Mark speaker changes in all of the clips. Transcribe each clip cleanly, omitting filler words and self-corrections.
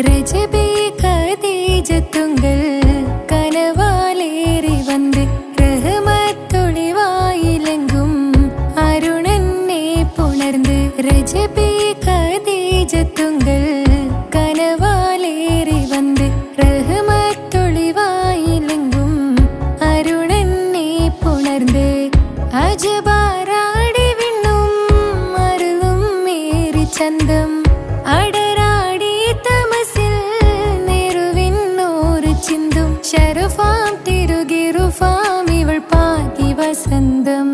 Speaker 1: ரஜபே கதீஜத்துங்கள் கனவாலேறி வந்து ரஹமத்தொளிவாயிலெங்கும் அருணன்னே புணர்ந்து ரஜபே கதீஜத்துங்கள் கனவாலேறி வந்து ரஹமத்தொளிவாயிலெங்கும் அருணன்னே புணர்ந்து அஜபாராடி விண்ணும் அருளும் மேரி சந்தம் ഷറഫാം തിരുകിറുഫാം ഇവൾ പാകി വസന്തം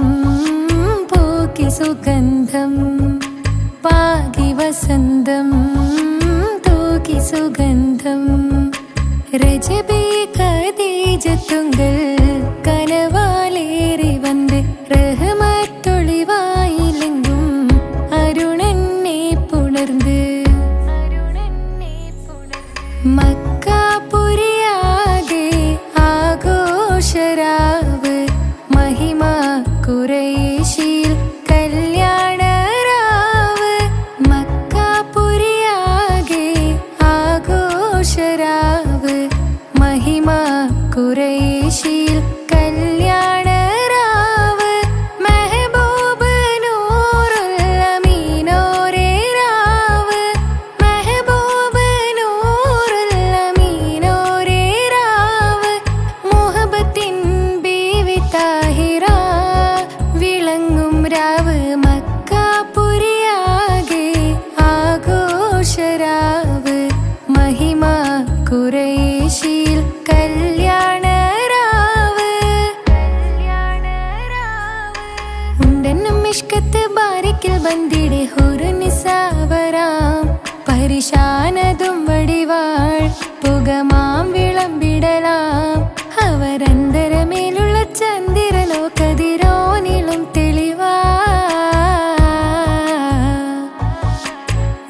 Speaker 1: പോക്കി സുഗന്ധം പാകി വസന്തം തൂക്കി സുഗന്ധം രജബേ ഖദീജത്തുങ്കൾ കനവാലേറി വന്ന് റഹ്മത്തൊളിവായിലെങ്കും അരുണന്നെ പുണർന്ന് മക്കാപുരിയാകെ ആഘോഷരാവ് മഹിമ ഖുറൈശിയിൽ കല്യാണരാവ് മക്കാപുരിയാകെ ആഘോഷരാവ് മഹിമ ഖുറൈശിയിൽ കല്യാണരാവ് മെഹബൂബ് നൂറുൽ അമീനോരേ രാവ് മെഹബൂബ് നൂറുൽ അമീനോരേ രാവ് മുഹബത്തിൻ ബീവി താഹിറ വിളങ്ങും രാവ് മക്കാപുരിയാകെ ആഘോഷരാവ് മഹിമ ഖുറൈശിയിൽ കല്യാണരാവ് ഉണ്ടെന്നും ഇഷ്കത്ത് ബാരിക്കിൽ ബന്ദിടെ ഹുറുനിസാവരാം പരിശാനതും വടിവാൾ പുകമാം വിളമ്പിടലാം അവരന്തരമേലുള്ള ചന്ദ്രനോ കതിരോനിലും തെളിവാ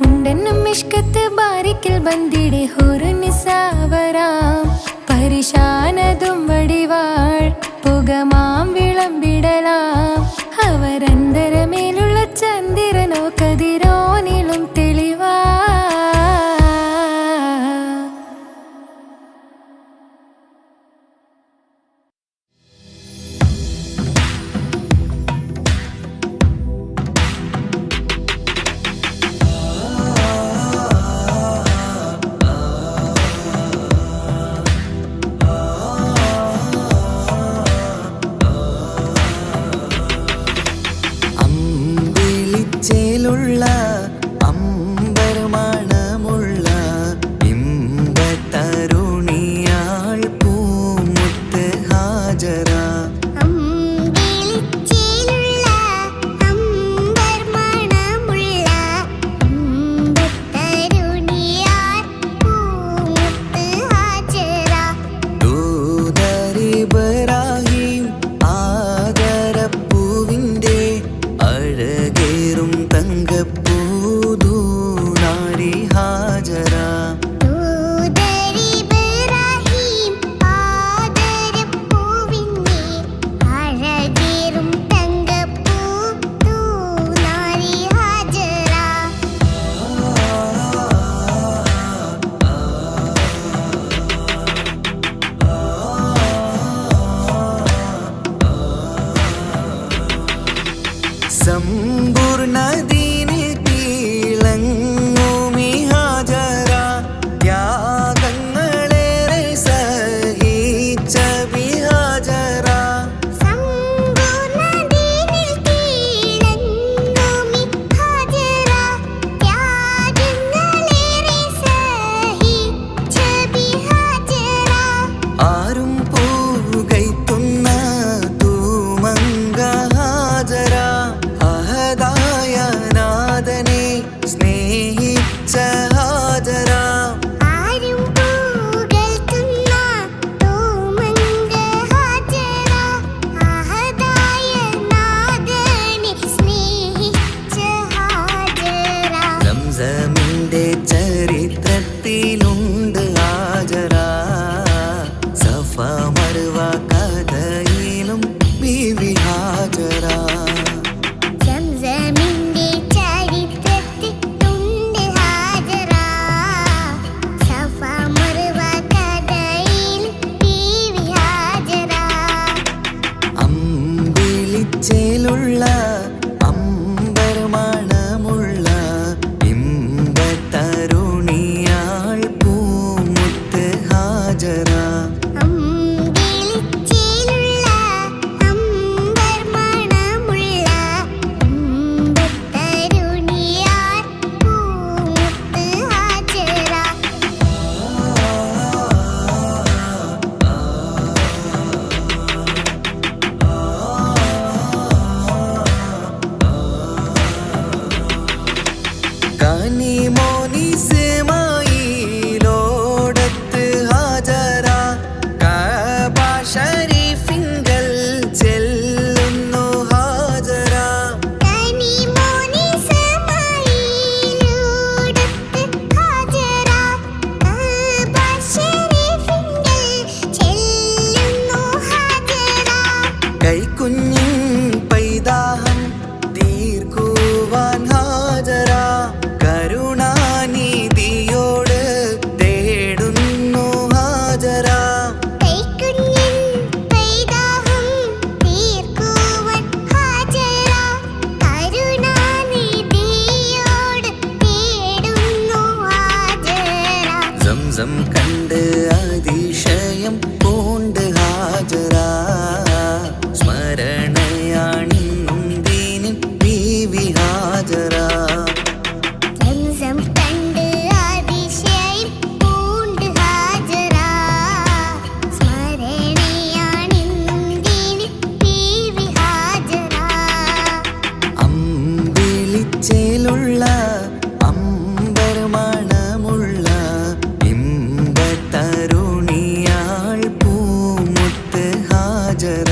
Speaker 1: ഉണ്ടെന്നും ഇഷ്കത്ത് ബാരിക്കിൽ ബന്ദിടെ ഹുറുനിസാവരാം പരിശാനതും വടിവാൾ പുകമാം വിളമ്പിടലാം അവരന്തരമേലുള്ള ചന്ദ്രനോ കതിരോനിലും തെളിവാ
Speaker 2: സംസം കണ്ട് അതിശയം പൂണ്ട് ഹാജറ സ്മരണയാണിന്നും ദീനിൻ ബീവി ഹാജറ അമ്പിളിച്ചേലുള്ള അമ്പർ മണമുള്ള ഇമ്പത്തരുണിയാൾ പൂമുത്ത് ഹാജറ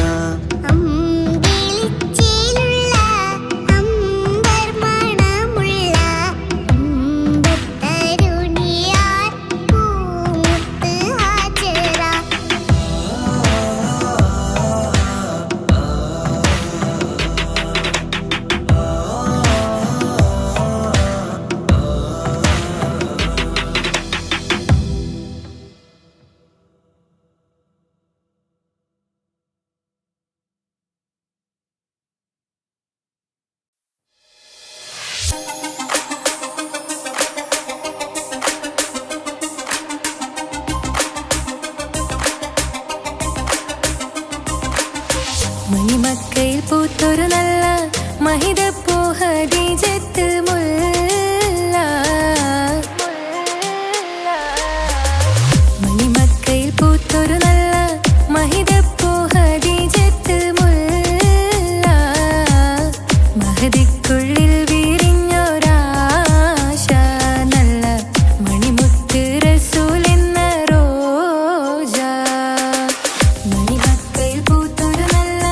Speaker 1: മണിമക്കയിൽ പൂത്തൊരു നല്ല മഹിതപ്പൂ ഹദീജത്ത് മുല്ല മണിമക്കയിൽ പൂത്തൊരു നല്ല മഹിതപ്പൂ ഹദീജത്ത് മുല്ല മഹദിക്കുള്ളിൽ വിരിഞ്ഞൊരാശ നല്ല മണിമുത്ത് റസൂൽ എന്ന റോജ മണിമക്കയിൽ പൂത്തൊരു നല്ല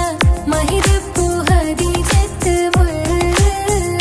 Speaker 1: മഹിതപ്പൂ ഹദീജത്ത് മുല്ല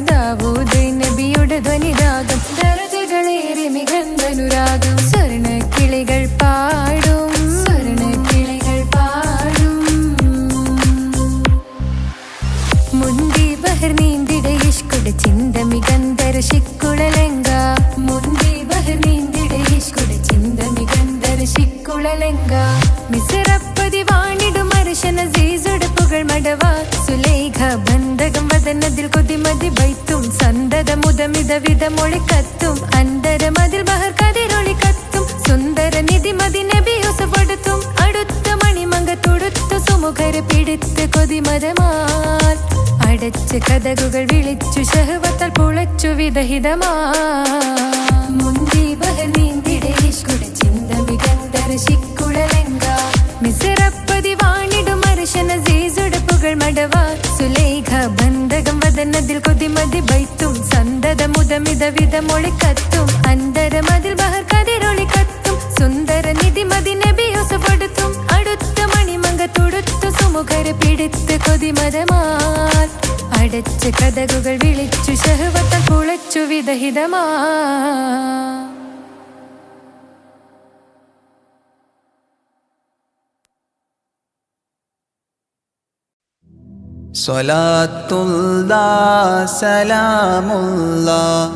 Speaker 1: ദാവൂദ് നബിയുടെ ധ്വനിരാഗം ദരജകളേറി മികന്ധനുരാഗം സ്വർണ്ണക്കിളികൾ പാടും സ്വർണ്ണക്കിളികൾ പാടും മുന്തി ബഹർ നീന്തിട ഇഷ്കുടെ ചിന്ത മികന്ധര ശിക്കുളലങ്ക മുന്തി ബഹർ നീന്തിട ഇഷ്കുടെ ചിന്ത മികന്ധര ശിക്കുളലങ്ക മിസറപ്പതി വാണിടും അർശന സീസുടെ പുകൾ മടവ സുലൈഖ ബന്ധകം വദനതിൽ കൊതിമതി ബൈത്തും സന്തത മുതമിത വിധമൊളി കത്തും അന്തരമതിൽ ബഹർ കതിരൊളി കത്തും സുന്ദര നിധി മതി നബി യൂസഫെടുത്തും അടുത്ത മണിമങ്ക തൊടുത്തു സുമുഖര് പിടിത്ത് കൊതിമതമാൽ അടച്ച് കഥകുകൾ വിളിച്ചു ശഹവത്താൽ പുളച്ചു വിദഹിതമാ മുന്തി ബഹർ നീന്തിട ഇഷ്കുടെ ചിന്ത മികന്ധര ശിക്കുളലങ്ക മിസറപ്പതി വാണിടും അർശന സീസുടെ പുകൾ മടവ സുലൈഖ ബന്ധകം വദനതിൽ കൊതിമതി ബൈത്തും സന്തത മുതമിത വിധമൊളി കത്തും അന്തരമതിൽ ബഹർ കതിരൊളി കത്തും സുന്ദര നിധി മതി നബി യൂസഫെടുത്തും അടുത്ത മണിമങ്ക തൊടുത്തു സുമുഖര് പിടിത്ത് കൊതിമതമാൽ അടച്ച് കഥകുകൾ വിളിച്ചു ശഹവത്താൽ പുളച്ചു വിദഹിതമാ
Speaker 2: സ്വലാത്തുല്ലാഹ് സലാമുല്ലാഹ്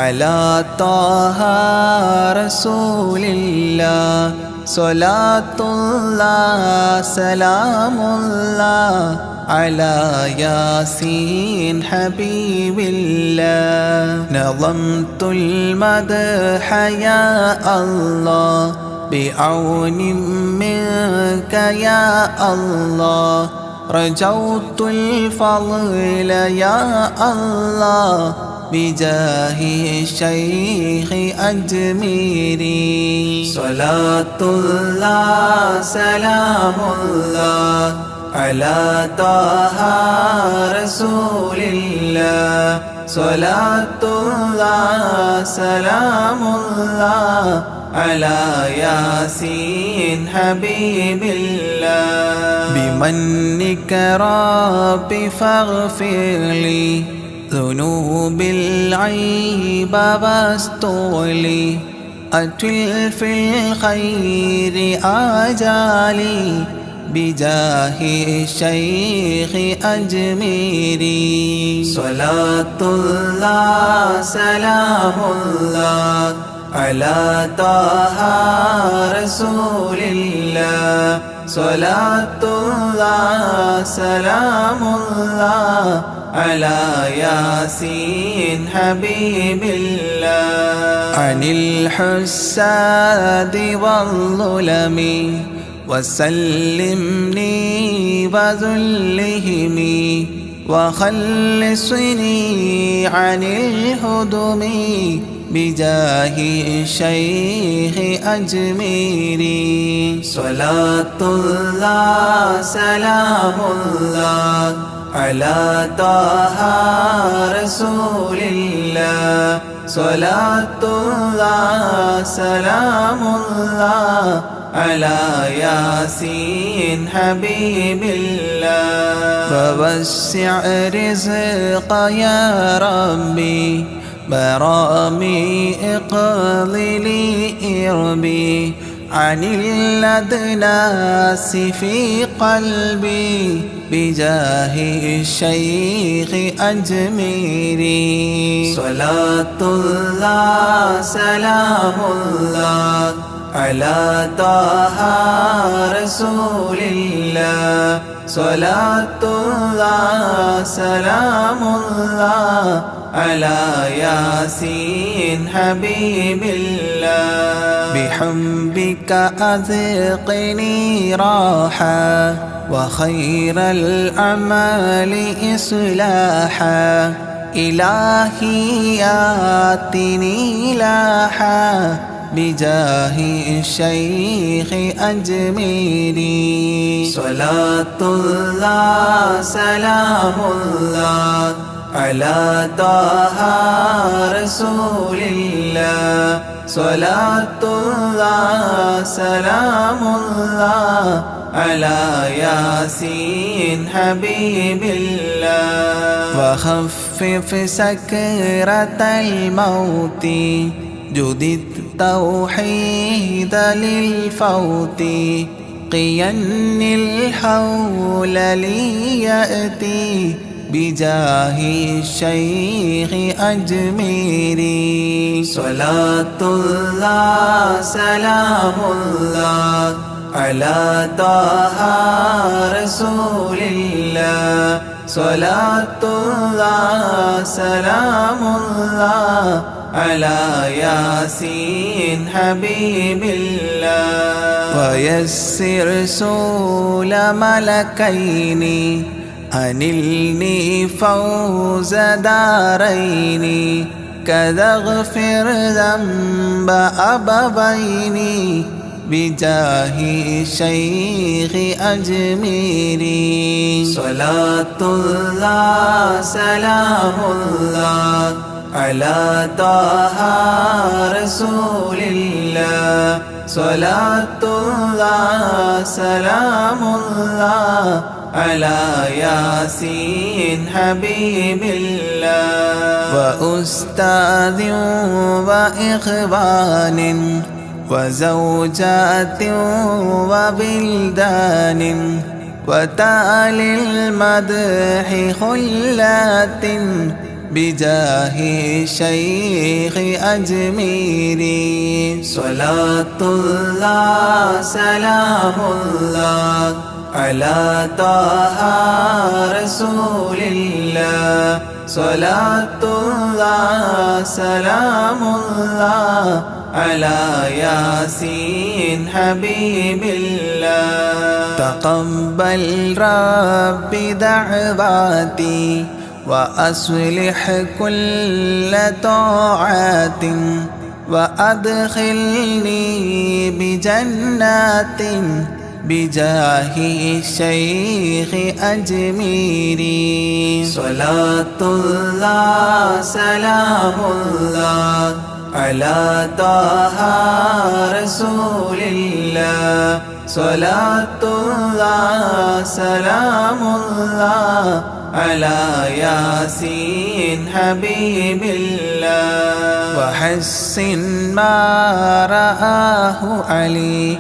Speaker 2: അലാ ത്വാഹ റസൂലില്ലാഹ് സ്വലാത്തുല്ലാഹ് സലാമുല്ലാഹ് അലാ യാസീൻ ഹബീബില്ലാഹ് നളംതുൽ മദ്ഹ യാ അല്ലാഹ് ബിഔനിൻ മിൻക യാ അല്ലാഹ് رجوت الفضل يا الله بجاه الشيخ أجميري صلاة الله سلام الله على طه رسول الله صلاة الله سلام الله على ياسين حبيب الله بمنك ربي فاغفر لي ذنوب العيب واستغلي أتل في الخير آجالي بجاه الشيخ أجميري صلاة الله سلام الله على طه رسول الله صلاة الله سلام الله على ياسين حبيب الله عن الحساد والظلم وسلمني وذلهم وخلصني عن الهدم بجاه الشيخ أجميري صلاة الله سلام الله على طه رسول الله صلاة الله سلام الله على ياسين حبيب الله فوسع رزق يا ربي برامي اقللي إربي عن الأدناس في قلبي بجاه الشيخ أجميري صلاة الله سلام الله على طه رسول الله صلاة الله سلام الله على ياسين حبيب الله بحبك أذقني راحة وخير الأعمال إصلاحا إلهي آتني لاحا بجاه الشيخ أجميري صلاة الله سلام الله على طه رسول الله صلاة الله سلام الله على ياسين حبيب الله وخف خفف سكرة الموت جد التوحيد للفوت قين الحول ليأتي بجاه الشيخ أجميري صلاة الله سلام الله على طه رسول الله صلاة الله سلام الله على ياسين حبيب الله ويسر سول ملكين أنلني فوز دارين كذا اغفر ذنب أبوين بجاه الشيخ أجميري صلاة الله سلام الله على طه رسول الله صلاة الله سلام الله على ياسين حبيب الله وأستاذ وإخوان وزوجات وبلدان وتالي المدح خلات بجاه الشيخ أجميري صلاة الله سلام الله على طه رسول الله صلاة الله سلام الله على ياسين حبيب الله تقبل ربي دعواتي وأصلح كل طاعات وأدخلني بجنات بجاه الشيخ أجميري صلاة الله سلام الله على طه رسول الله صلاة الله سلام الله على ياسين حبيب الله وحسن ما رآه علي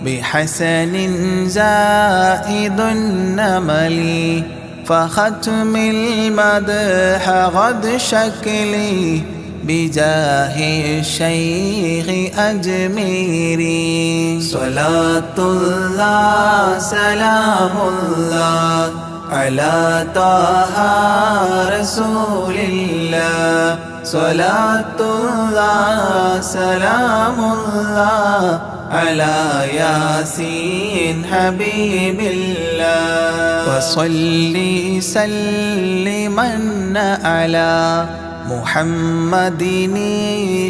Speaker 2: بحسن زائد النمل فختم المدح غد شكلي بجاه الشيخ أجميري صلاة الله سلام الله على طه رسول الله صلاة الله سلام الله على ياسين حبيب الله وصلي سلما على محمد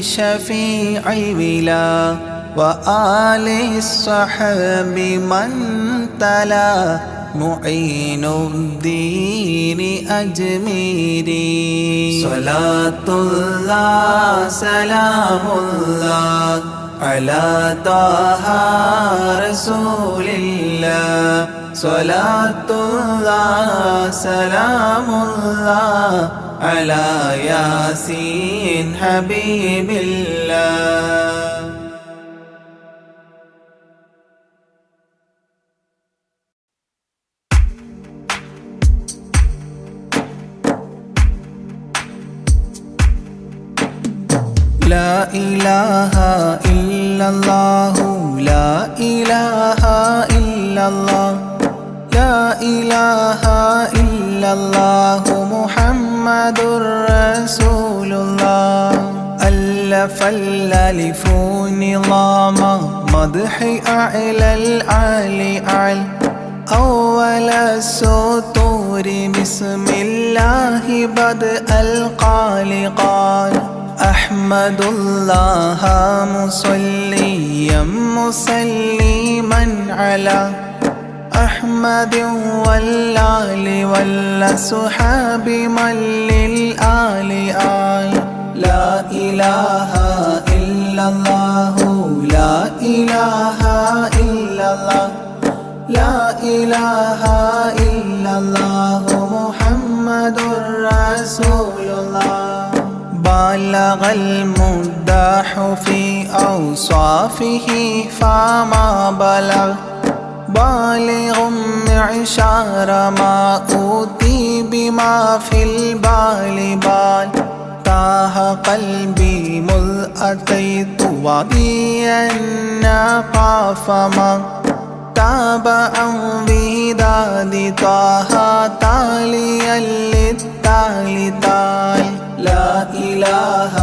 Speaker 2: شفيع بلا وآل الصحب من تلا معين الدين أجميري صلاة الله سلام الله على طه رسول الله صلاة الله سلام الله على ياسين حبيب الله لا إله إلا الله لا إله إلا الله لا إله إلا الله محمد رسول الله ألف الألف نظام مدح أعلى الأعلى أعلى أول السطور بسم الله بدء القال قال أحمد الله مصليا مسلما على أحمد والآل والصحاب من للآل آل لا إله إلا الله لا إله إلا الله لا إله إلا الله محمد رسول رسول الله بلغ المدح في أوصافه فما بلغ بالغ معشار ما أوتي بما في البال بال تاه قلبي مذ أتيت واديا قاف ما تاب عن وداد طه تاليا للتالي تال لا إله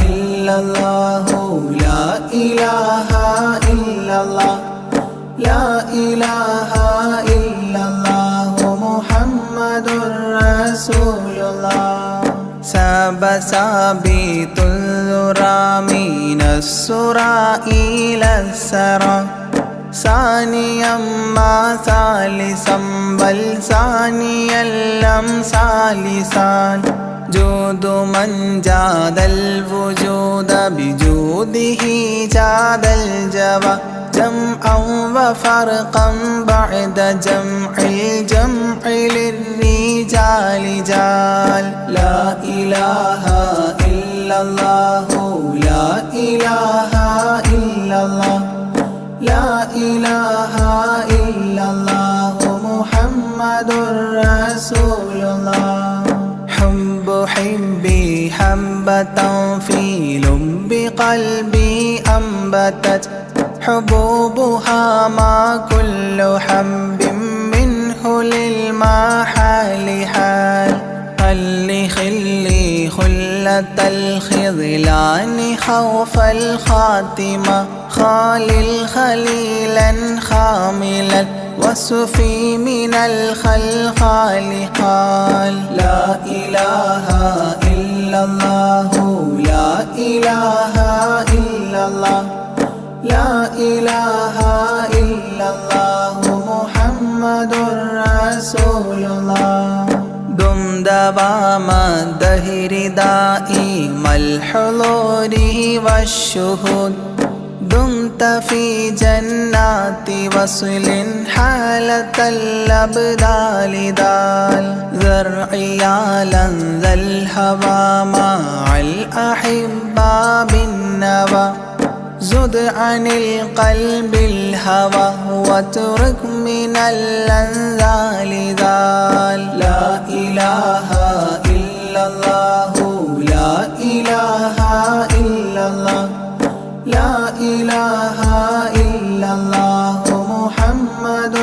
Speaker 2: إلا الله لا إله إلا الله لا إله إلا الله محمد رسول الله ساب سابيت الذرى من السرى إلى السرى ثانيا ما ثالثا بل ثانيا لم ثالثان جود من جاد الوجود بجوده جاد الجوى جمعا وفرقا بعد جمع الجمع للرجال جال لا إله إلا الله لا إله إلا الله لا إله إلا الله محمد رسول الله حب حبي حبة في لب قلبي أنبتت حبوبها ما كل حب منه للمحال حال خلي خلة الخذلان خوف الخاتمة خالل خليلا خاملا وصفي من الخلخال قال لا إله إلا الله لا إله إلا الله لا إله إلا الله محمد رسول الله دم دوام الدهر دائم الحضور والشهود دمت في جنات وصل حالة الأبدال دال ذرعيالا ذا الهوى مع الأحبة بالنوى زد عن القلب الهوى واترك من الأنذال ذال لا إله إلا الله لا إله إلا الله لا إله إلا الله محمد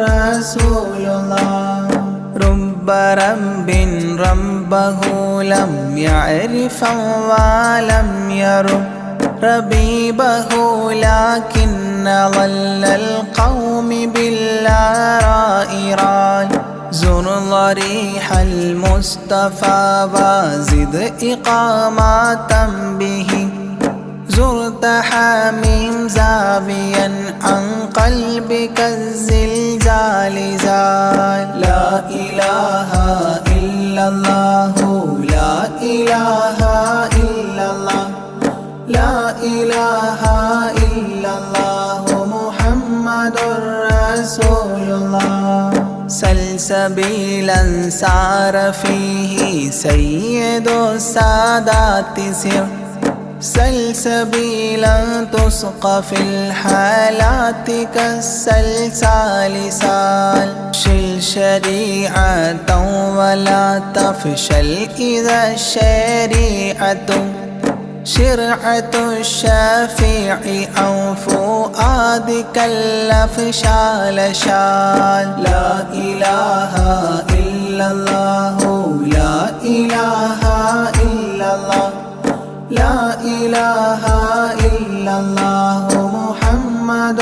Speaker 2: رسول الله رب رب ربه لم يعرف ولم يرب ربيبه لكن ظل القوم بالآراء رال زر ضريح المصطفى وزد إقامة به زرت حميم زاويا عن قلبك الزلزال زال لا إله إلا الله لا إله إلا الله لا إله إلا الله محمد رسول الله سلسبيلا سار فيه سيد السادات سر سلسبيلا تسقى في الحالات كالسلسال سال شل شريعة ولا تفشل إذا الشريعة شرعة الشافع أو فؤادك الأفشال شال لا إله إلا الله لا إله إلا الله لا إله إلا الله محمد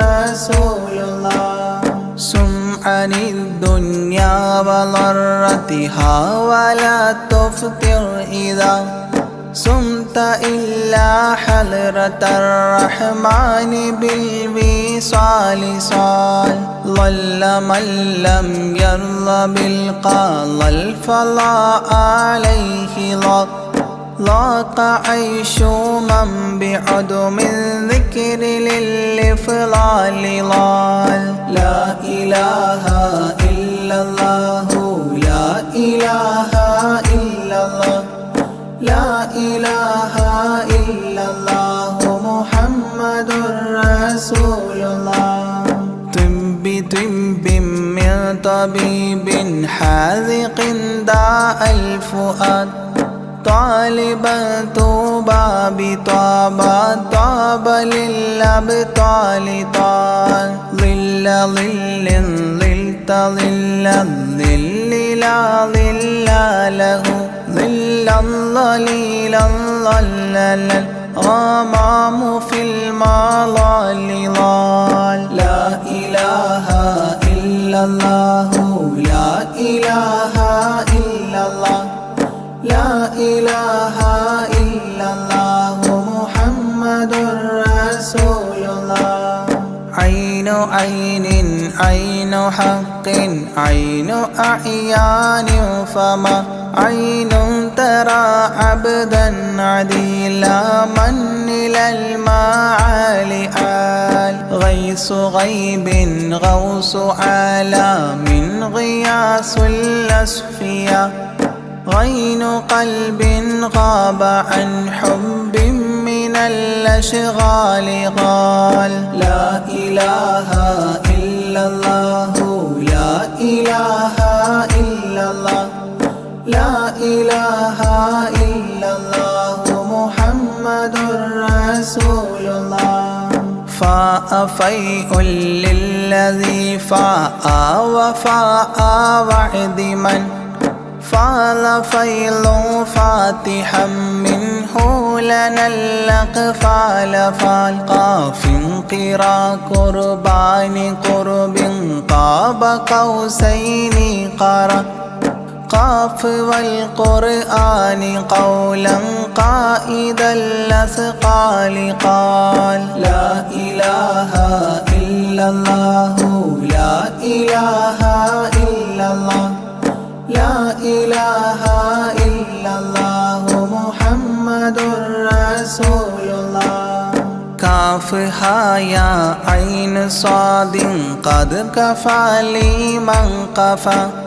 Speaker 2: رسول الله سم عن الدنيا وضرتها ولا تفطر إذا صمت إلا حضرة الرحمن بالوصال صال ظل من لم يرضى بالقضاء الفضاء عليه ضاق عيش من بعدم الذكر للإفضال ضال لا إله إلا الله لا إله إلا لا إله إلا الله محمد رسول الله طب من طبيب حاذق داء الفؤاد طالبا طوبى بطابى طاب للأبطال طال ظل ظل ظلت ظل الظل لا ظل له ظل الظليل الظلل غمام في المظل ظال لا إله إلا الله لا إله إلا الله لا إله إلا الله محمد رسول الله عين عين عين حق عين أعيان فما عين ترى عبدا عديلا من إلى المعالي آل غيث غيب غوث عالم غياث الأصفياء غين قلب غاب عن حب من الأشغال قال لا إله إلا الله لا إله إلا الله لا إله إلا الله محمد رسول الله فاء فيء للذي فاء وفاء وعد من فال فيل فاتحا منه لنا الأقفال فالقاف قرا قربان قرب قاب قوسين قرأ قاف والقرآن قولا قائد الأثقال قال لا إله إلا الله لا إله إلا الله لا إله إلا الله محمد رسول الله كافها يا عين صاد قد كفى لي من قفى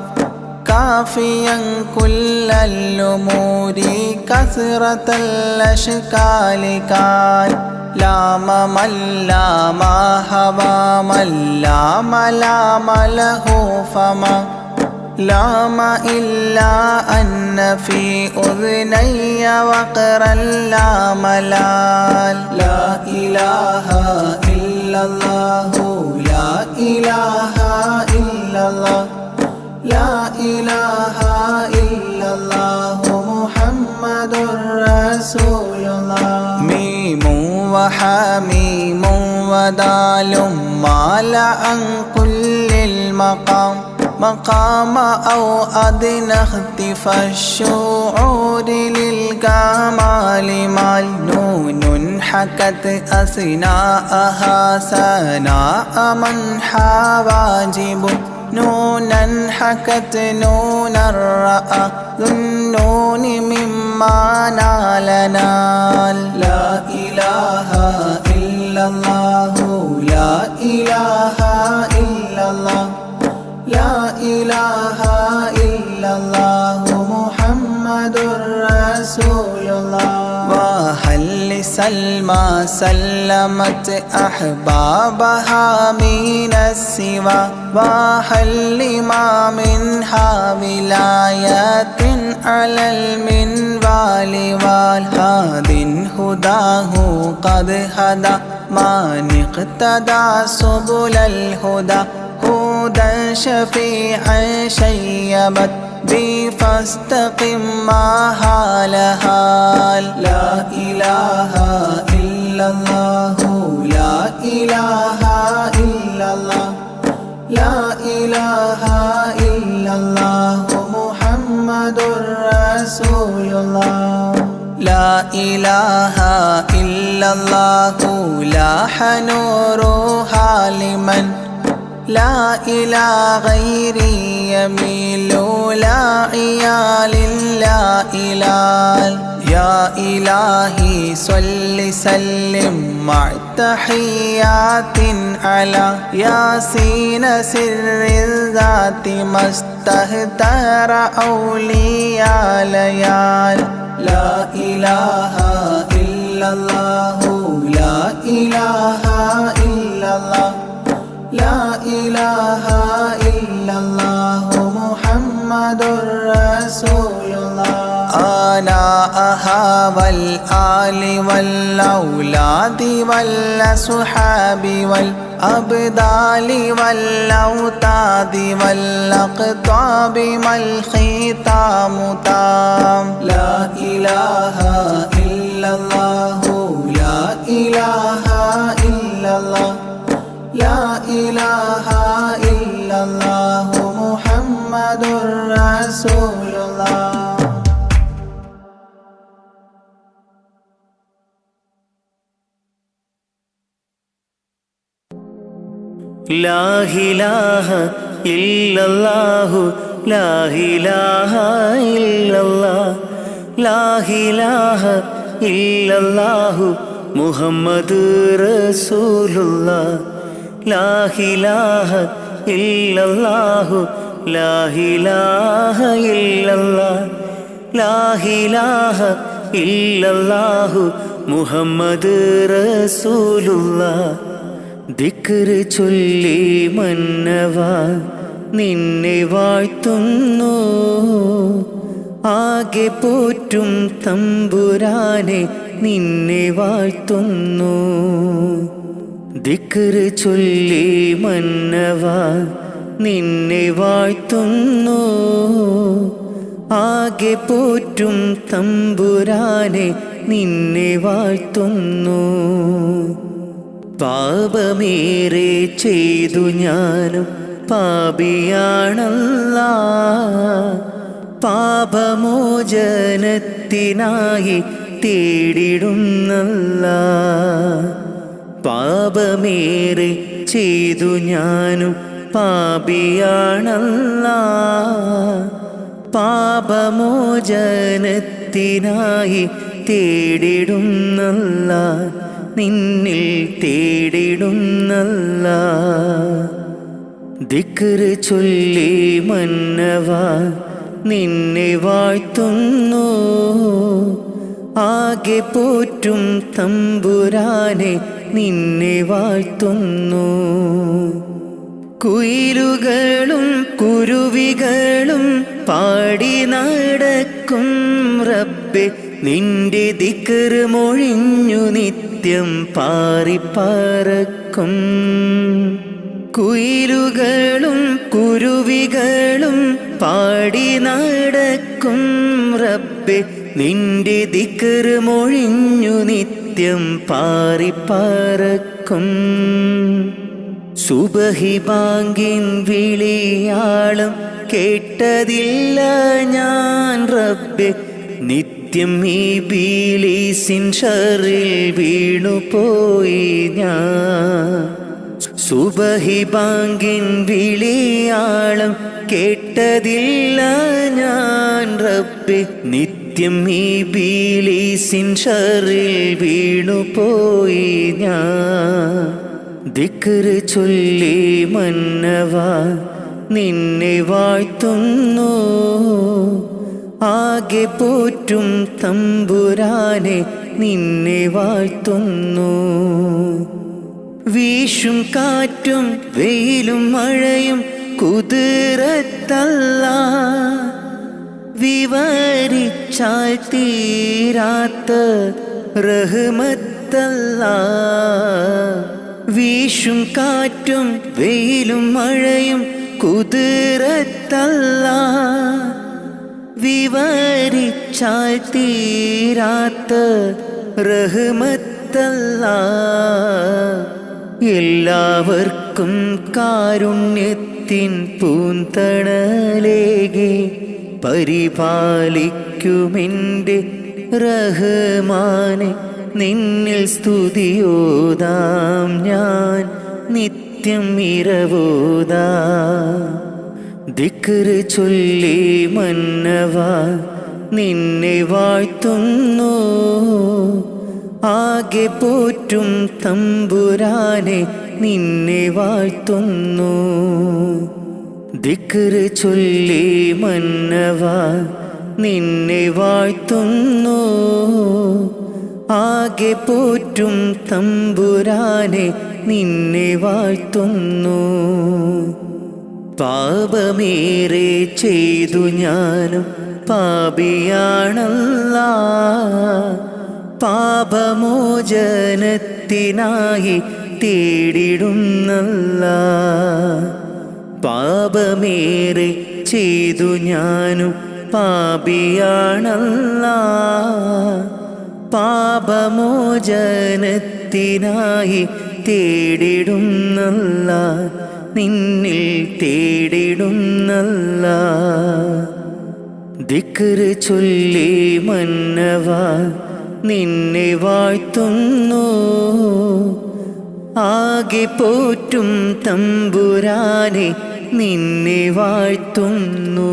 Speaker 2: كافيا كل الأمور كثرة الأشكال كان لام من لام هوى من لام لام له فما لام إلا أن في أذني وقرا لا ملال لا إله إلا الله لا إله إلا الله لا إله إلا الله محمد رسول الله ميم وحميم ودال مال عن كل المقام مقام أو أدنى اختفى الشعور للكمال مال نون حكت أثناءها سناء من حواجب نونا حكت نون الرأى ذو النون مما نال نال لا إله إلا الله لا إله إلا الله لا إله إلا الله محمد رسول الله وهل سلمى سلمت أحبابها من السوى وهل لما منها ولايات على المنوال والهاد هداه قد هدى من اقتدى سبل الهدى هدى شفيعا شيبت بي فاستقم ما هال هال لا إله إلا الله لا إله إلا الله لا إله إلا الله محمد رسول الله لا إله إلا الله لاح نورها لمن لا إلى غيري يميل لا عيال لا إلال يا إلهي صل سلم مع تحيات على ياسين سر الذات ما استهتر أولياء ليال لا إله إلا الله لا إله إلا الله لا إله إلا الله محمد رسول الله آناءها والآل والأولاد والأصحاب والأبدال والأوتاد والأقطاب ما الختام تام لا إله إلا الله لا إله إلا الله لا إله إلا الله محمد رسول الله
Speaker 3: لا إله إلا الله لا إله إلا الله لا إله إلا الله محمد رسول الله لا إله إلا الله لا إله إلا الله لا إله إلا الله محمد رسول الله ദിക്റ് ചൊല്ലി മന്നവാ നിന്നെ വാഴ്ത്തുന്നു ആകെ പോറ്റും തമ്പുരാനെ നിന്നെ വാഴ്ത്തുന്നു ദിക്റ് ചൊല്ലി മന്നവാ നിന്നെ വാഴ്ത്തുന്നു ആകെ പോറ്റും തമ്പുരാനെ നിന്നെ വാഴ്ത്തുന്നു പാപമേറെ ചെയ്തു ഞാനും പാപിയാണല്ലാ പാപമോചനത്തിനായി തേടിടുന്നല്ലാ പാപമേറെ ചെയ്തു ഞാനും പാപിയാണല്ലാ പാപമോചനത്തിനായി തേടിടുന്നല്ലാ നിന്നിൽ തേടിടുന്നല്ലാ ദിക്റ് ചൊല്ലി മന്നവാ നിന്നെ വാഴ്ത്തുന്നു ആകെ പോറ്റും തമ്പുരാനെ നിന്നെ വാഴ്ത്തുന്നു കുയിലുകളും കുരുവികളും പാടി നടക്കും റബ്ബേ നിന്റെ ദിക്റ് മൊഴിഞ്ഞു നിത്യം പാറിപ്പറക്കും കുയിലുകളും കുരുവികളും പാടി നടക്കും റബ്ബേ നിന്റെ ദിക്റ് മൊഴിഞ്ഞു നിത്യം പാറിപ്പറക്കും സുബഹി ബാങ്കിൻ വിളിയാളം കേട്ടതില്ല ഞാൻ റബ്ബേ നിത്യം ഈ ബീലീസിൻ ഷറിൽ വീണുപോയി ഞാൻ സുബഹി ബാങ്കിൻ വിളിയാളം കേട്ടതില്ല ഞാൻ റബ്ബേ നിത്യം ഈ ബീലീസിൻ ഷറിൽ വീണുപോയി ഞാൻ ദിക്റ് ചൊല്ലി മന്നവാ നിന്നെ വാഴ്ത്തുന്നു ആകെ പോറ്റും തമ്പുരാനെ നിന്നെ വാഴ്ത്തുന്നു വീശും കാറ്റും വെയിലും മഴയും കുതിരത്തല്ലാ വിവരിച്ചാൽ തീരാത്ത റഹ്മത്തല്ലാ വീശും കാറ്റും വെയിലും മഴയും കുതിരത്തല്ലാ വിവരിച്ചാൽ തീരാത്ത റഹ്മത്തല്ലാ എല്ലാവർക്കും കാരുണ്യത്തിൻ പൂന്തണലേകെ പരിപാലിക്കുമെൻ്റെ റഹ്മാനെ നിന്നിൽ സ്തുതിയോതാം ഞാൻ നിത്യം ഇരവോതാം ദിക്റ് ചൊല്ലി മന്നവാ നിന്നെ വാഴ്ത്തുന്നു ആകെ പോറ്റും തമ്പുരാനെ നിന്നെ വാഴ്ത്തുന്നു ദിക്റ് ചൊല്ലി മന്നവാ നിന്നെ വാഴ്ത്തുന്നു. ആകെ പോറ്റും തമ്പുരാനെ നിന്നെ വാഴ്ത്തുന്നു. പാപമേറെ ചെയ്തു ഞാനും പാപിയാണല്ലാ, പാപമോചനത്തിനായി തേടിടുന്നല്ലാ. പാപമേറെ ചെയ്തു ഞാനും പാപിയാണല്ലാ, പാപമോചനത്തിനായി തേടിടുന്നല്ലാ, നിന്നിൽ തേടിടുന്നല്ലാ. ദിക്റ് ചൊല്ലി മന്നവാ നിന്നെ വാഴ്ത്തുന്നു. ആകെ പോറ്റും തമ്പുരാനെ നിന്നെ വാഴ്ത്തുന്നു.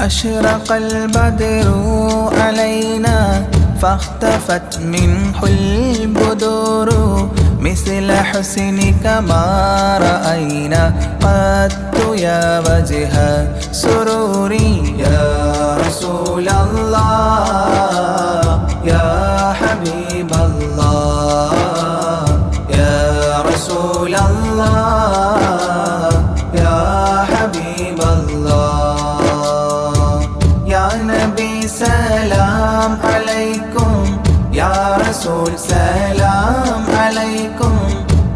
Speaker 2: أشرق البدر علينا فاختفت منه البدور مثل حسنك ما رأينا قط يا وجه سروري يا رسول الله يا حبيب الله يا رسول الله يا حبيب الله يا نبي سلام عليكم يا رسول سلام عليكم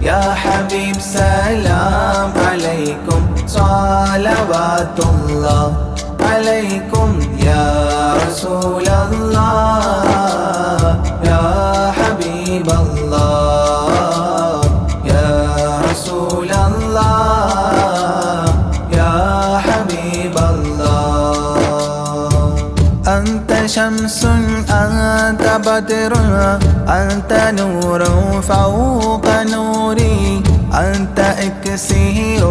Speaker 2: يا حبيب سلام عليكم صلوات الله عليكم يا رسول الله يا حبيب الله يا رسول الله يا حبيب الله أنت شمس أنت بدر أنت نور فوق نوري أنت إكسير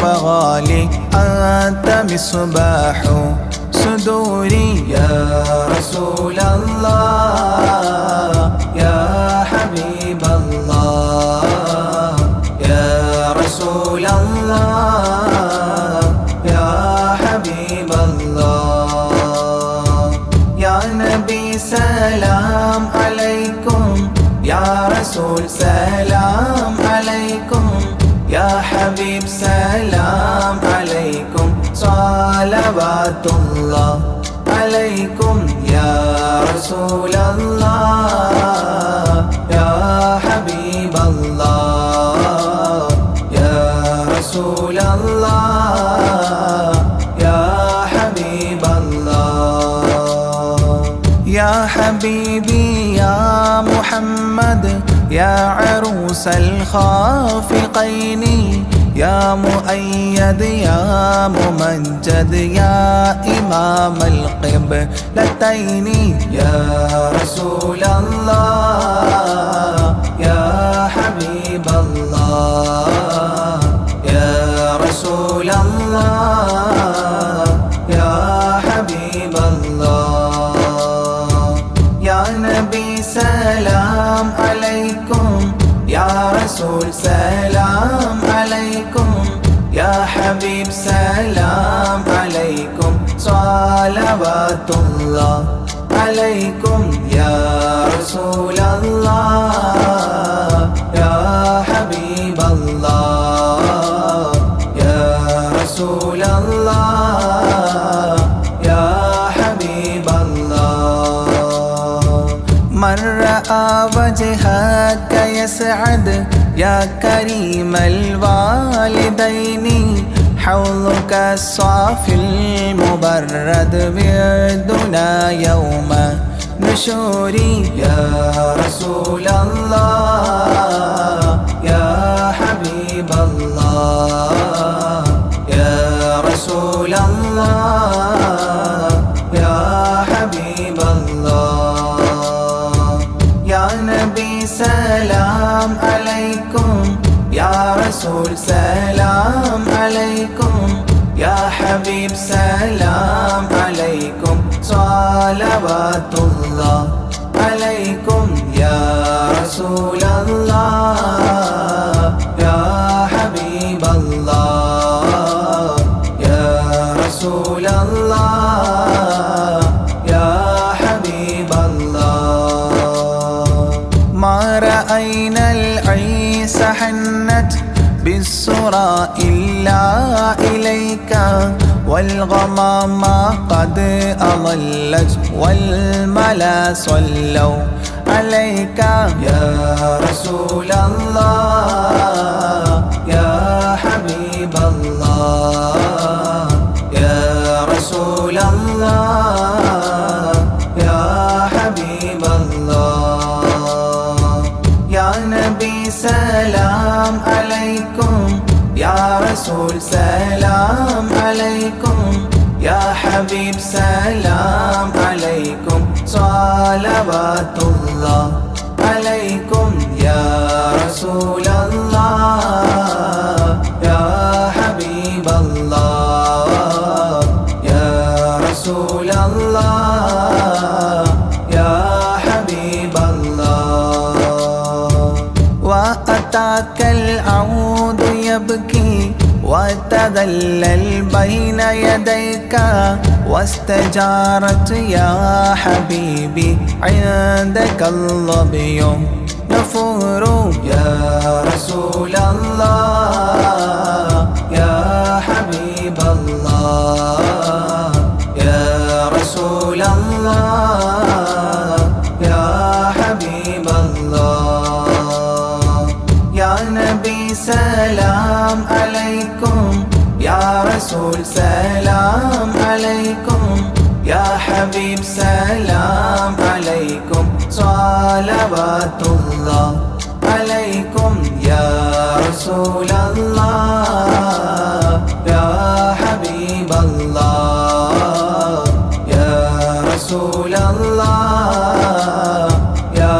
Speaker 2: وغالي أنت مصباح صدوري يا رسول الله يا حبيب الله يا رسول الله يا حبيب الله يا نبي سلام عليكم يا رسول سلام عليكم يا حبيب سلام عليكم صلوات الله عليكم يا رسول الله يا حبيب الله يا رسول الله يا حبيب الله يا حبيبي يا محمد يا عروس الخافقين يا مؤيد يا ممجد يا إمام القبلتين يا رسول الله يا حبيب الله يا رسول الله يا حبيب الله يا نبي سلام عليكم يا رسول سلام عليكم يا حبيب سلام عليكم صلوات الله عليكم يا رسول الله يا حبيب الله يا رسول الله يا حبيب الله من رأى وجهك يسعد يا كريم الوالدين حوضك الصافي المبرد وردنا يوم نشوري يا رسول الله يا حبيب الله يا رسول الله يا حبيب الله يا نبي سلام عليكم يا رسول سلام عليكم يا حبيب سلام عليكم صلوات الله عليكم يا رسول الله يا حبيب الله يا رسول الله يا حبيب الله ما رأينا العيس حنت بالسرى إلا إليك والغمام قد أضلت والملا صلوا عليك يا رسول الله يا حبيب الله يا رسول الله يا حبيب الله يا نبي سلام عليكم يا رسول سلام عليكم يا حبيب سلام عليكم صلوات الله عليكم يا رسول الله يا حبيب الله يا رسول الله يا أتاك العود يبكي وتذلل بين يديك واستجارت يا حبيبي عندك الظبي يفور يا رسول الله يا حبيب الله يا رسول الله يا حبيب الله يا نبي سلام عليكم يا رسول سلام عليكم يا حبيب سلام عليكم صلوات الله عليكم يا رسول الله يا حبيب الله يا رسول الله يا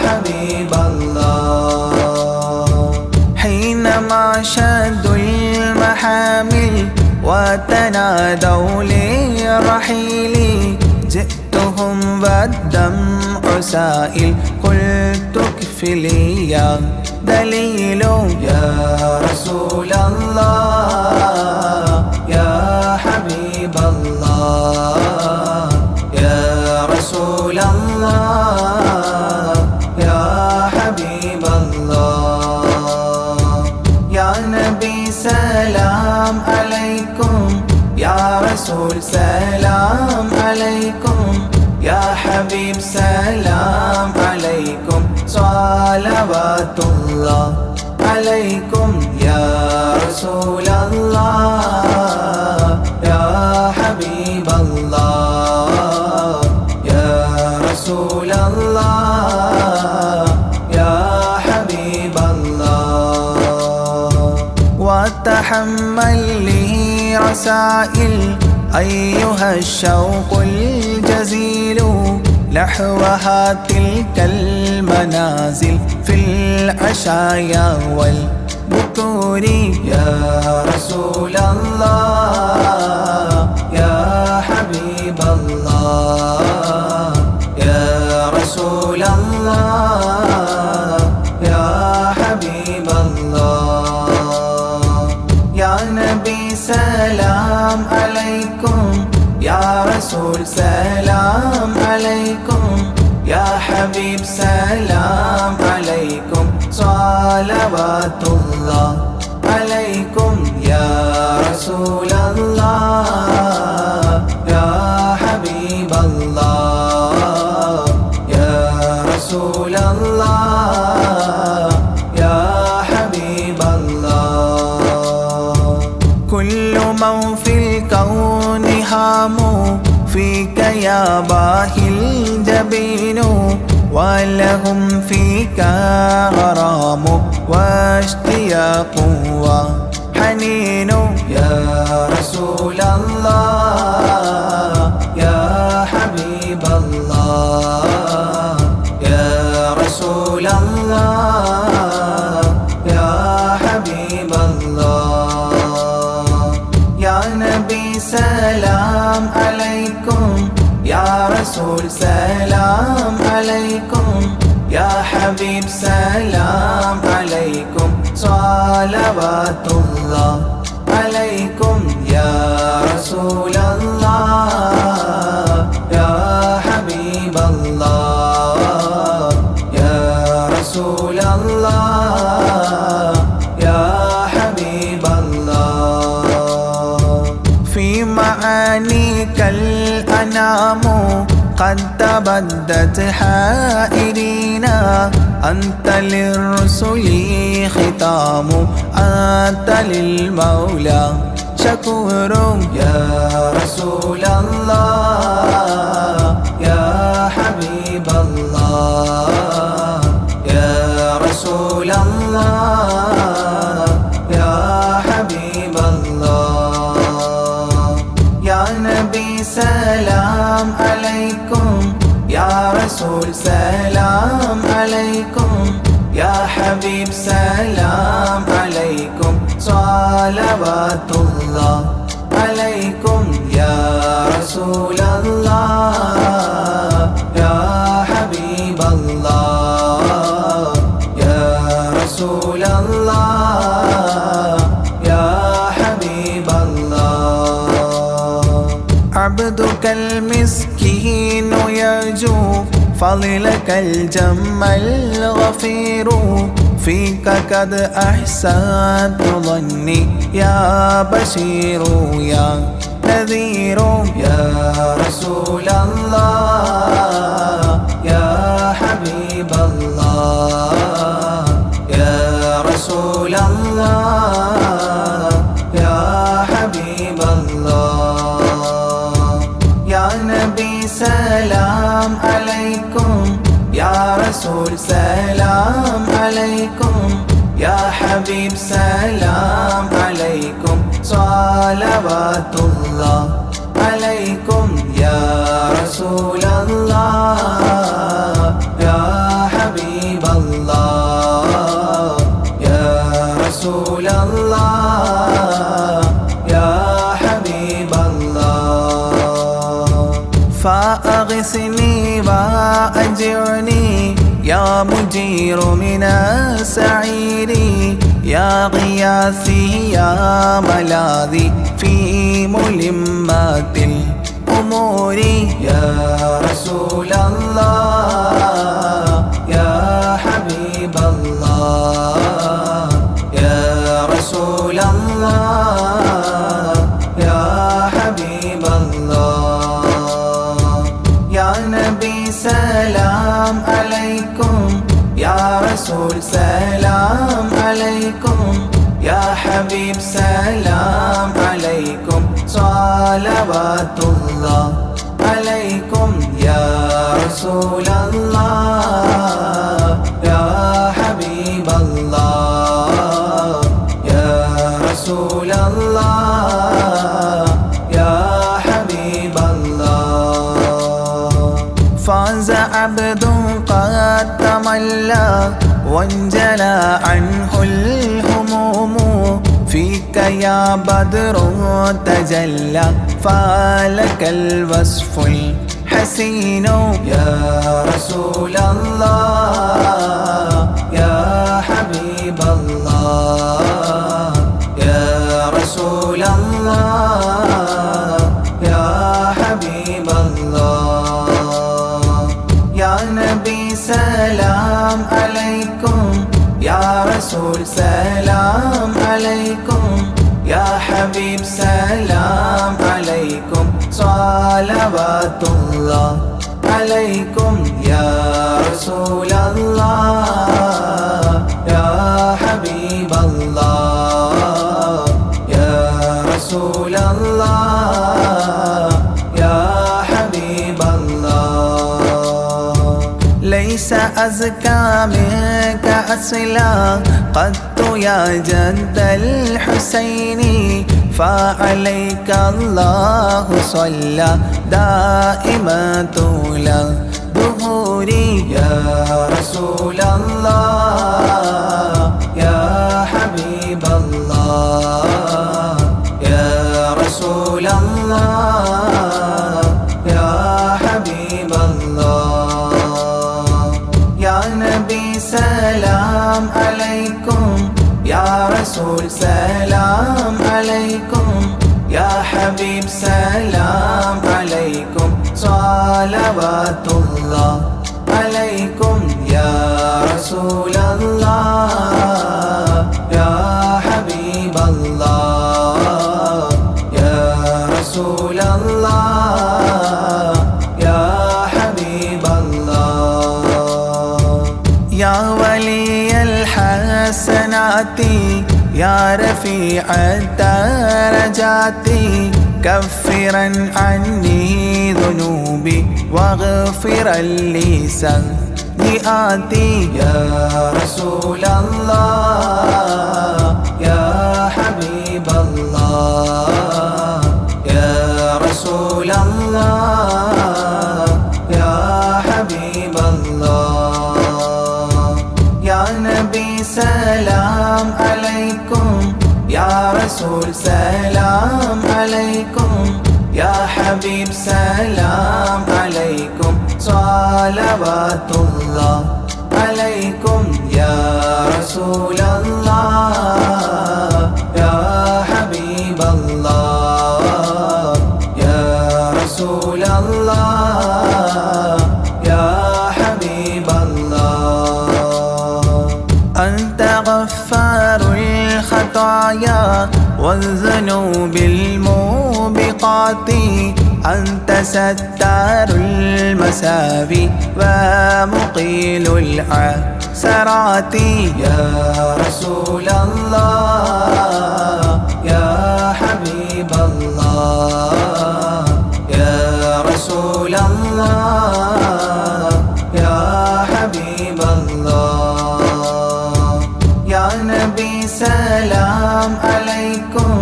Speaker 2: حبيب الله حينما شدوا المحامل وتنادوا لرحيلي جئتهم والدمع سائل قلت اكفلي يا دليل يا رسول الله يا حبيب الله يا رسول الله يا حبيب الله يا نبي سلام عليكم يا رسول سلام عليكم يا حبيب سلام عليكم صلوات الله عليكم يا رسول الله يا حبيب الله يا رسول الله يا حبيب الله وتحمل لي رسائل أيها الشوق الجزيل نحوها تلك المنازل في العشايا والبكور يا رسول الله يا حبيب الله يا رسول الله يا حبيب الله يا نبي سلام عليكم يا رسول سلام عليكم يا حبيب سلام عليكم صلوات الله عليكم يا رسول الله يا حبيب الله يا رسول الله يا حبيب الله كل من في الكون هام فيك يا باهي الجبين ولهم فيك غرام واشتياق وحنين يا رسول الله يا حبيب الله يا رسول الله يا حبيب الله يا نبي سلام عليكم يا رسول سلام عليكم يا حبيب سلام عليكم صلوات الله عليكم يا رسول الله يا حبيب الله يا رسول الله يا حبيب الله في معانيك الأنام قد تبدت حائرين أنت للرسل ختام أنت للمولى شكور يا رسول الله يا حبيب الله يا رسول الله يا حبيب الله يا نبي سلام عليكم يا رسول سلام عليكم يا حبيب سلام عليكم صلوات الله عليكم يا رسول الله يا حبيب الله يا رسول رسول الله يا حبيب الله عبدك المسكين يرجو فضلك الجم الغفير فيك قد أحسنت ظني يا بشير يا نذير يا رسول الله يا حبيب الله يا رسول الله يا حبيب الله يا نبي سلام عليكم يا رسول سلام عليكم يا حبيب سلام عليكم صلوات الله عليكم يا رسول الله يا حبيب الله يا رسول الله يا حبيب الله فأغثني وأجرني يا مجير من السعير يا غياثي يا ملاذي في ملمات الأمور يا رسول الله يا حبيب الله يا رسول الله يا حبيب الله يا نبي سلام عليكم يا رسول سلام عليكم يا حبيب سلام عليكم صلوات الله عليكم يا رسول الله يا حبيب الله يا رسول الله يا حبيب الله فاز عبد قد تملى وانجلى عنه الهموم فيك يا بدر تجلى فلك الوصف الحسين يا رسول الله يا حبيب الله يا رسول الله يا حبيب الله يا نبي سلام عليكم يا رسول سلام عليكم يا حبيب سلام عليكم صلوات الله عليكم يا رسول الله يا حبيب الله يا رسول الله يا حبيب الله ليس أزكى منك أصلا قدت يا جد الحسين فعليك الله صلى دائما طول الدهور يا رسول الله يا حبيب الله يا رسول الله يا حبيب الله يا نبي سلام عليكم يا رسول سلام عليكم يا حبيب سلام عليكم صلوات الله عليكم يا رسول الله يا حبيب الله يا رسول الله يا حبيب الله يا ولي الحسنات يا رفيع الدرجات كفرا عني ذنوبي واغفرا لي سيئاتي يا رسول الله يا حبيب الله يا رسول الله يا حبيب الله يا نبي سلام عليكم يا رسول سلام عليكم يا حبيب سلام عليكم صلوات الله عليكم يا رسول أنت غفار الخطايا والذنوب الموبقات أنت ستار المساوي ومقيل العثرات يا رسول الله يا حبيب الله يا رسول الله يا حبيب الله يا نبي سلام عليكم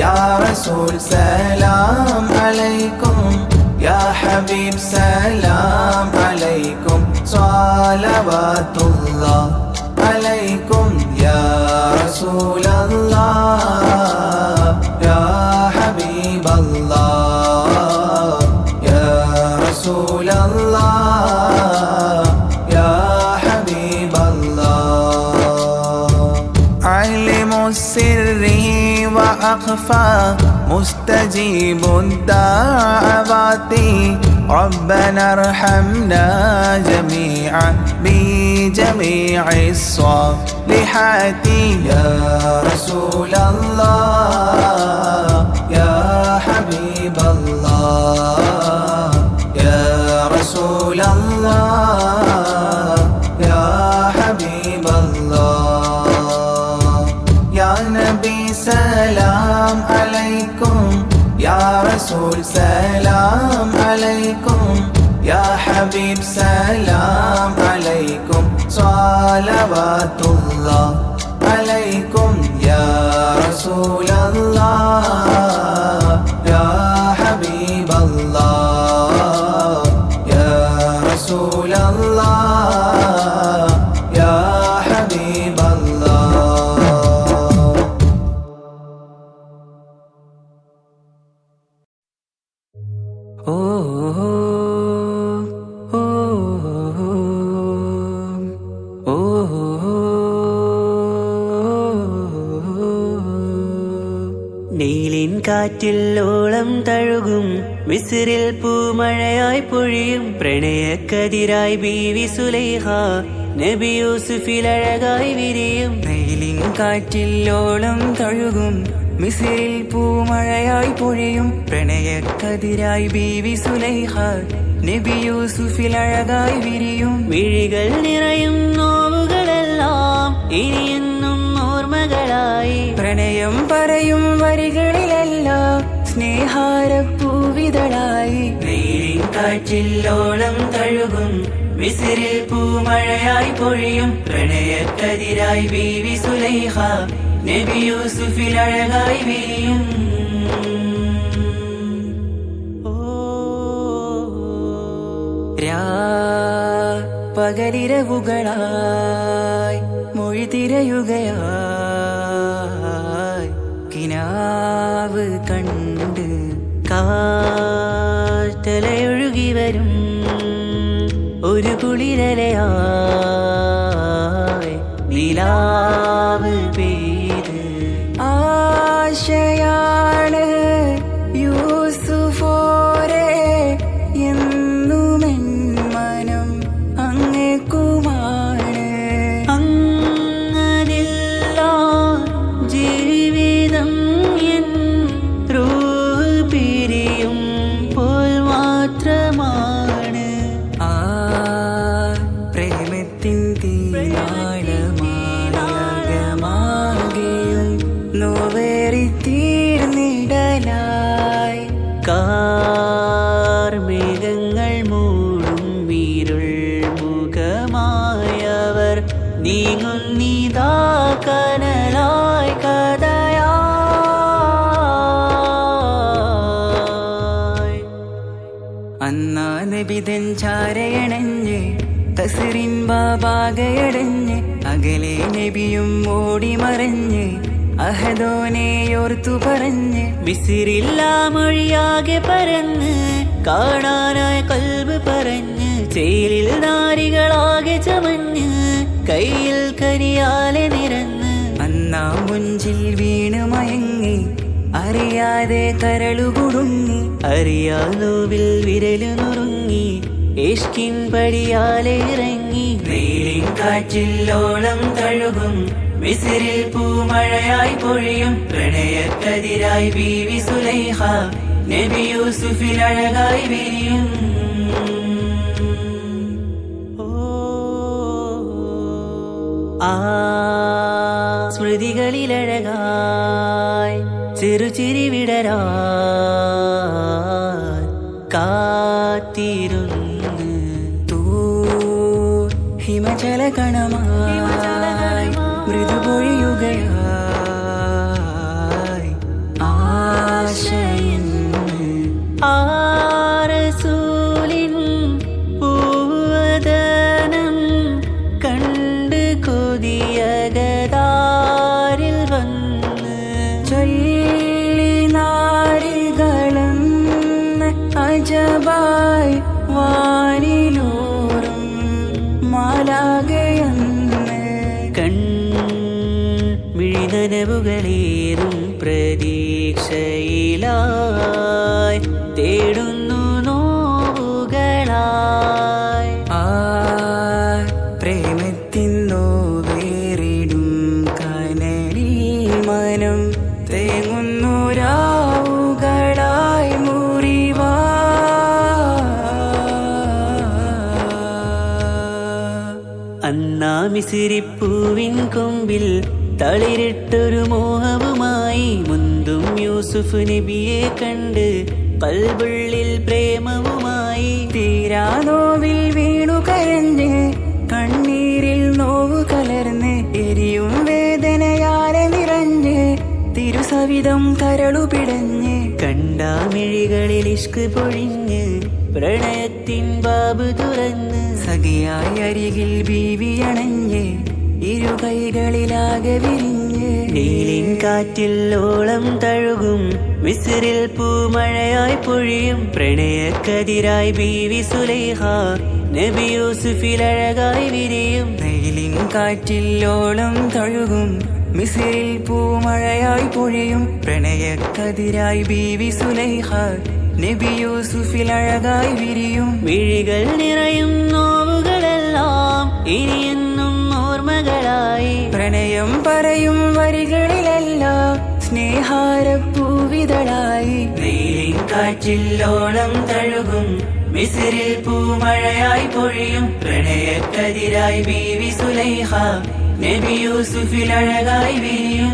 Speaker 2: يا رسول سلام عليكم يا حبيب سلام عليكم صلوات الله عليكم يا رسول الله يا حبيب الله يا رسول الله يا حبيب الله علم السر وأخفى مستجيب الدعوات ربنا ارحمنا جميعا بجميع الصالحات يا رسول الله يا حبيب الله يا رسول الله يا حبيب الله يا نبي سلام عليكم يا رسول سلام عليكم يا حبيب سلام عليكم صلوات الله عليكم يا رسول الله يا حبيب الله يا رسول الله يا حبيب الله.
Speaker 4: നീലിൻ കാറ്റിൽ ഓളം തഴുകും മിസ്രിൽ പൂമഴയായി പൊഴിയും പ്രണയക്കതിരായി ബീവി സുലൈഹ നബി യൂസുഫിൽ അഴകായി വിരിയും.
Speaker 5: നീലിൻ കാറ്റിൽ ഓളം തഴുകും മിസ്രിൽ പൂമഴയായി പൊഴിയും പ്രണയക്കതിരായി ബീവി സുലൈഹ നബി യൂസുഫിൽ അഴകായി വിരിയും.
Speaker 4: മിഴികൾ നിറയും നോവുകളെല്ലാം ഇനിയെന്നും ഓർമ്മകളായി
Speaker 5: പ്രണയം പറയും വരികളിലെല്ലാം സ്നേഹാരപ്പൂവിതളായി.
Speaker 4: നീലിൻ കാറ്റിൽ ഓളം തഴുകും മിസ്രിൽ പൂമഴയായി പൊഴിയും പ്രണയക്കതിരായി ബീവി സുലൈഹ നബി യൂസുഫിൽ അഴകായി വിരിയും.
Speaker 5: പകലിരവുകളായി മൊഴി തിരയുകയായി കിനാവ് കണ്ട്
Speaker 4: കാറ്റലയൊഴുകി വരും ഒരു കുളിരലയായി നിലാവ് പെയ്ത്
Speaker 5: ആശയാണ് യൂസുഫോരെ എന്നുമെൻ മനം അങ്ങേക്കുമാണ്.
Speaker 4: അങ്ങനില്ല ജീവിതം എൻ റൂഹ് പിരിയും പോൽ മാത്രമാണ്.
Speaker 5: ആ പ്രേമത്തിൻ തീരാളമാകെയും നോവേറി തീർന്നിടലായി
Speaker 4: കാർമേഘങ്ങൾ മൂടും വീരുൾ മുഖമായവർ നീങ്ങുന്നിതാ കനലായി കഥയായി.
Speaker 5: അന്നാ നബിതൻ ചാരയണഞ്ഞ് തസറിൻ ബാബാകയടഞ്ഞ് അകലെ നബിയും ഓടിമറഞ്ഞ് അഹദോനെയോർത്തു പറഞ്ഞ്
Speaker 4: മിസിറില്ലാ മൊഴിയാകെ പരന്ന് കാണാനായ കൽബ് പറഞ്ഞ് ചേലിൽ നാരികളാകെ ചമഞ്ഞ് കയ്യിൽ കരിയാലെ നിരന്ന്
Speaker 5: അന്നാ മുഞ്ചിൽ വീണ് മയങ്ങി അറിയാതെ കരളുകുടുങ്ങി
Speaker 4: അറിയാലോവിൽ വിരലു നുറുങ്ങി ഇഷ്കിൻ പടിയാലെ ഇറങ്ങി. നീലിൻ കാറ്റിൽ ഓളം തഴു
Speaker 5: തഴുകും മിസ്രിൽ പൂമഴയായി പൊഴിയും പ്രണയക്കതിരായി ബീവി സുലൈഹ നബി യൂസുഫിൽ അഴകായി വിരിയും
Speaker 4: ആ സ്മൃതികളിലഴകായി ചെറുചിരി വിടരാ കാത്തിരുന്ന്
Speaker 5: ഹിമജല കണമായി മൃദുപൊഴിയുകയായി ആശയിൻ
Speaker 4: ആരസൂലിൻ പൂവദനം കണ്ട് കൊതിയകതാരിൽ വന്ന്
Speaker 5: ചൊല്ലി നാരികളും അജബായി വാനിലൂറും മാലാകയെന്ന്
Speaker 4: മിഴിനനവുകളേറും പ്രതീക്ഷയിലായി തേടുന്നു നോവുകളായി
Speaker 5: ആ പ്രേമത്തിൻ നോവേറിടും കനലിൽ മനം തേങ്ങുന്നു രാവുകളായി മുറിവാ
Speaker 4: അന്നാ മിസിരിപ്പൂവിൻ കൊമ്പിൽ തളിരിട്ടൊരു മോഹവുമായി മുന്തും യൂസുഫ് നബിയെ കണ്ട് കൽബുള്ളിൽ പ്രേമവുമായി
Speaker 5: തീരാ നോവിൽ വീണു കരഞ്ഞ് കണ്ണീരിൽ നോവു കലർന്ന് എരിയും വേദനയാലെ നിറഞ്ഞ് തിരുസവിധം കരളു പിടഞ്ഞ്
Speaker 4: കണ്ടാമിഴികളിൽ ഇഷ്ക് പൊഴിഞ്ഞ് പ്രണയത്തിൻ ബാബ് തുറന്ന്
Speaker 5: സഖിയായി അരികിൽ ബീവി അണഞ്ഞ് ഇരു കൈകളിലാകെ വിരിഞ്ഞ്
Speaker 4: നീലിൻ കാറ്റിൽ ഓളം തഴുകും മിസ്രിൽ പൂമഴയായി പൊഴിയും പ്രണയക്കതിരായി ബീവി സുലൈഹ നബി യൂസുഫിൽ അഴകായി വിരിയും
Speaker 5: നെയിലിൻ കാറ്റിൽ ഓളം തഴുകും മിസ്രിൽ പൂമഴയായി പൊഴിയും പ്രണയക്കതിരായി ബീവി സുലൈഹ നബി യൂസുഫിൽ അഴകായി വിരിയും
Speaker 4: മിഴികൾ നിറയും നോവുകളെല്ലാം ഇനിയെന്നും ഓർമ്മകളായി
Speaker 5: പ്രണയം പറയും വരികളിലെല്ലാം സ്നേഹാരപ്പൂവിതളായി
Speaker 4: നീലിൻ കാറ്റിൽ ഓളം തഴുകും മിസ്രിൽ പൂമഴയായി പൊഴിയും പ്രണയക്കതിരായി ബീവി സുലൈഹ നബി യൂസുഫിൽ അഴകായി വിരിയും